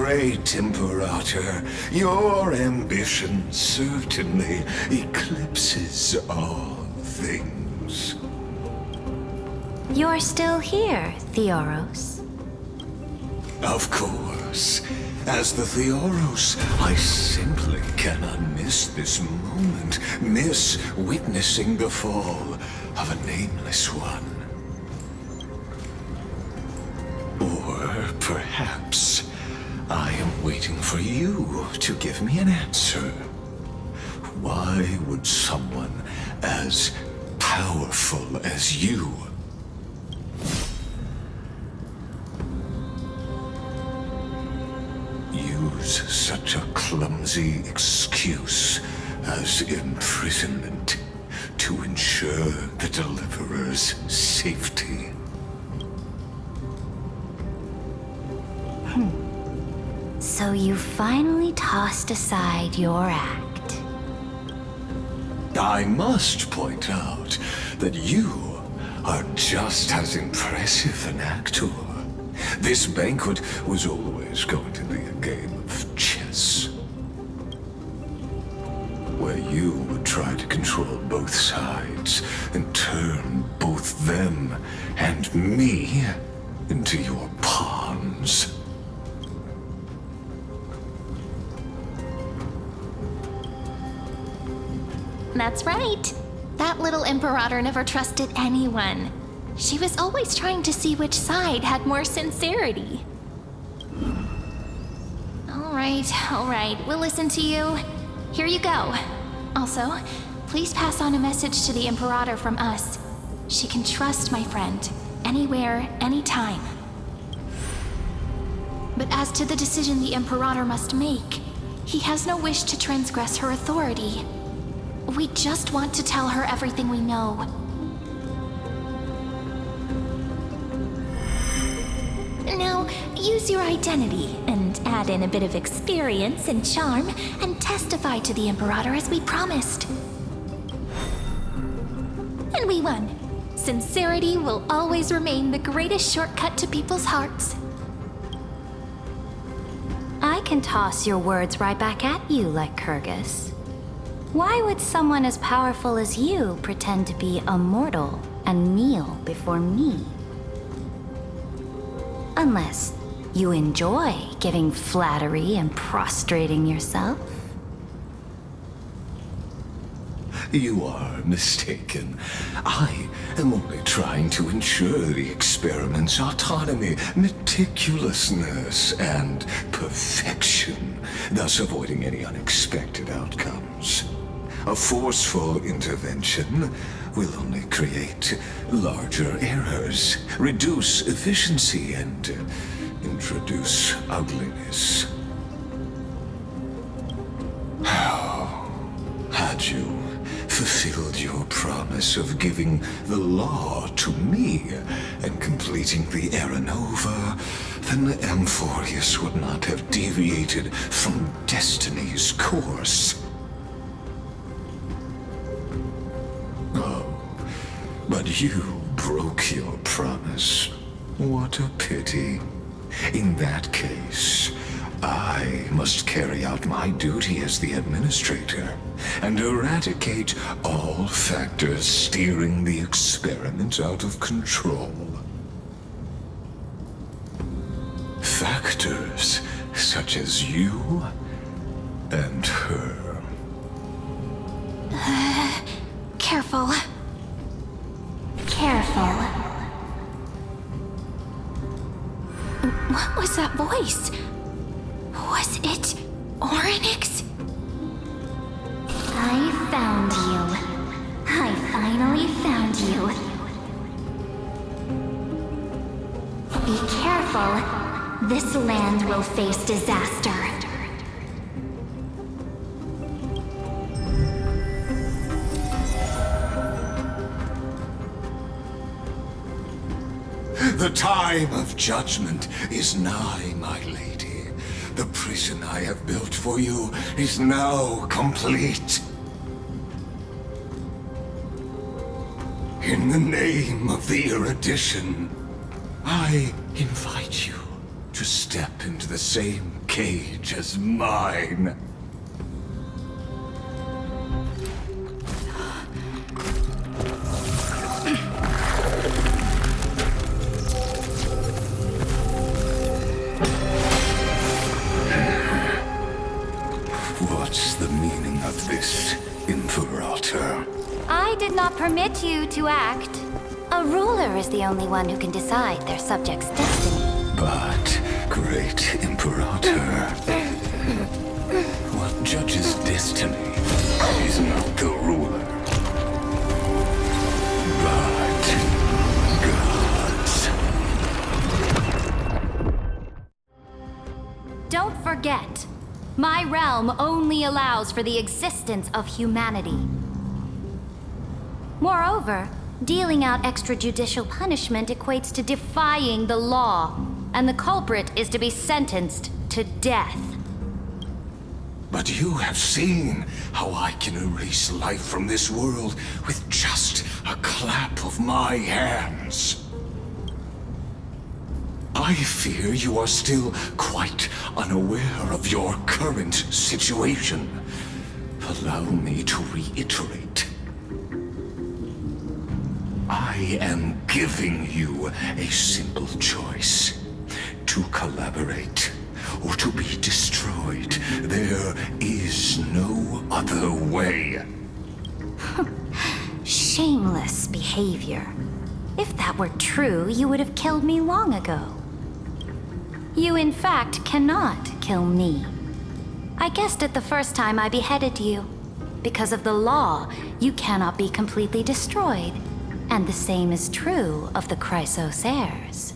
great Imperator, your ambition certainly eclipses all things. You're still here, Theoros. Of course. As the Theoros, I simply cannot miss this moment, miss witnessing the fall of a nameless one. Or perhaps I am waiting for you to give me an answer. Why would someone as powerful as you use such a clumsy excuse as imprisonment to ensure the Deliverer's safety? So you finally tossed aside your act. I must point out that you are just as impressive an actor. This banquet was always going to be a game of chess, where you would try to control both sides and turn both them and me into your pawns. That's right. That little Imperator never trusted anyone. She was always trying to see which side had more sincerity. All right, we'll listen to you. Here you go. Also, please pass on a message to the Imperator from us. She can trust my friend, anywhere, anytime. But as to the decision the Imperator must make, he has no wish to transgress her authority. We just want to tell her everything we know. Now, use your identity and add in a bit of experience and charm and testify to the Imperator as we promised. And we won. Sincerity will always remain the greatest shortcut to people's hearts. I can toss your words right back at you, like Kyrgyz. Why would someone as powerful as you pretend to be a mortal and kneel before me? Unless you enjoy giving flattery and prostrating yourself. You are mistaken. I am only trying to ensure the experiment's autonomy, meticulousness, and perfection, thus avoiding any unexpected outcomes. A forceful intervention will only create larger errors, reduce efficiency, and introduce ugliness. How had you fulfilled your promise of giving the law to me and completing the Era Nova, then Amphorius would not have deviated from destiny's course. But you broke your promise. What a pity. In that case, I must carry out my duty as the administrator and eradicate all factors steering the experiment out of control. Factors such as you and her. Careful. Careful. What was that voice? Was it Orynyx? I found you. I finally found you. Be careful. This land will face disaster. The time of judgment is nigh, my lady. The prison I have built for you is now complete. In the name of the erudition, I invite you to step into the same cage as mine. What's the meaning of this, Imperator? I did not permit you to act. A ruler is the only one who can decide their subject's destiny. But, great Imperator, what judges destiny is not the ruler, but gods. Don't forget, my realm only allows for the existence of humanity. Moreover, dealing out extrajudicial punishment equates to defying the law, and the culprit is to be sentenced to death. But you have seen how I can erase life from this world with just a clap of my hands. I fear you are still quite unaware of your current situation. Allow me to reiterate. I am giving you a simple choice. To collaborate or to be destroyed. There is no other way. Shameless behavior. If that were true, you would have killed me long ago. You, in fact, cannot kill me. I guessed it the first time I beheaded you. Because of the law, you cannot be completely destroyed. And the same is true of the Chrysos heirs.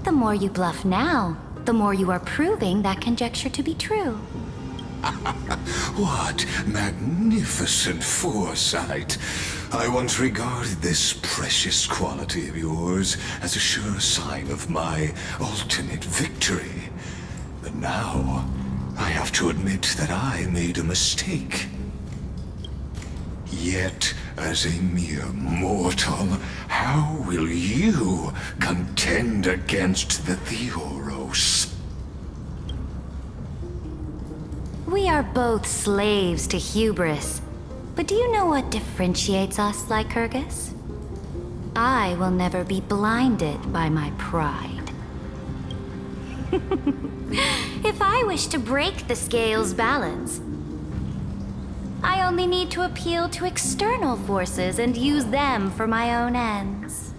The more you bluff now, the more you are proving that conjecture to be true. What magnificent foresight. I once regarded this precious quality of yours as a sure sign of my ultimate victory. But now, I have to admit that I made a mistake. Yet, as a mere mortal, how will you contend against the Theoros? We are both slaves to hubris. But do you know what differentiates us, Lycurgus? I will never be blinded by my pride. If I wish to break the scale's balance, I only need to appeal to external forces and use them for my own ends.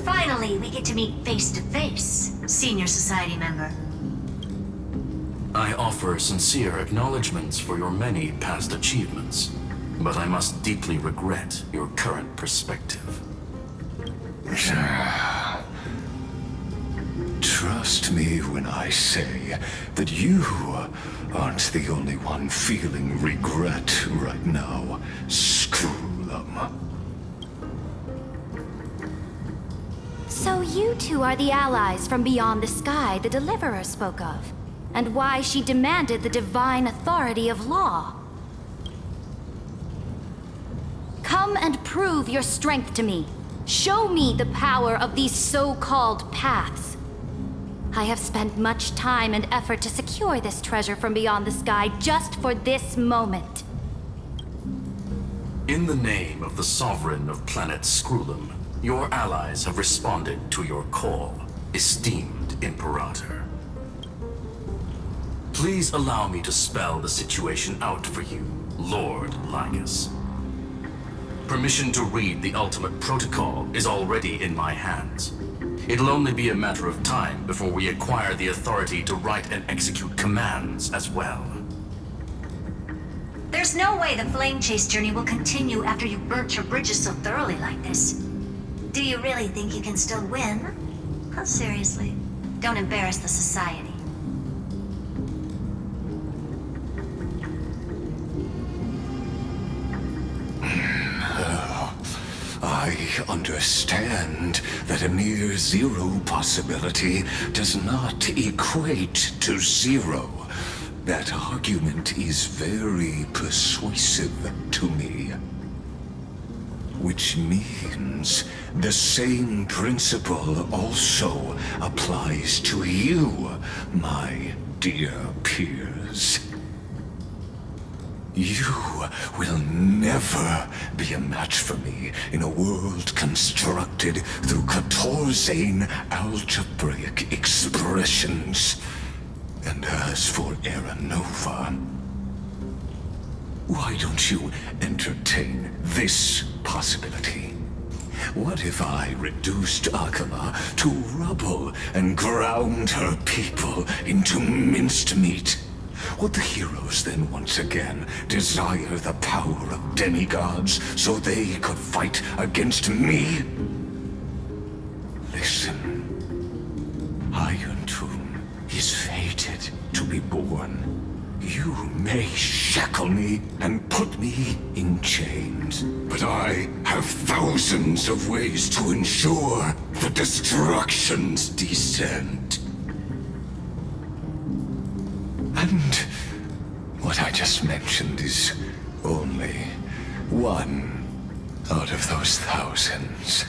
Finally, we get to meet face to face, Senior Society member. I offer sincere acknowledgments for your many past achievements, but I must deeply regret your current perspective. Trust me when I say that you aren't the only one feeling regret right now, screwllum. So you two are the allies from beyond the sky the Deliverer spoke of, and why she demanded the divine authority of law. Come and prove your strength to me. Show me the power of these so-called paths. I have spent much time and effort to secure this treasure from beyond the sky just for this moment. In the name of the Sovereign of planet Screwllum, your allies have responded to your call, esteemed Imperator. Please allow me to spell the situation out for you, Lord Lycus. Permission to read the ultimate protocol is already in my hands. It'll only be a matter of time before we acquire the authority to write and execute commands as well. There's no way the flame chase journey will continue after you've burnt your bridges so thoroughly like this. Do you really think you can still win? Oh, seriously, don't embarrass the Society. I understand that a near zero possibility does not equate to zero. That argument is very persuasive to me. Which means the same principle also applies to you, my dear peers. You will never be a match for me in a world constructed through Catorzain algebraic expressions. And as for Aranova, why don't you entertain this possibility? What if I reduced Akala to rubble and ground her people into minced meat? Would the heroes then once again desire the power of demigods so they could fight against me? Listen, Iron Tomb is fated to be born. You may shackle me and put me in chains, but I have thousands of ways to ensure the destruction's descent. And what I just mentioned is only one out of those thousands.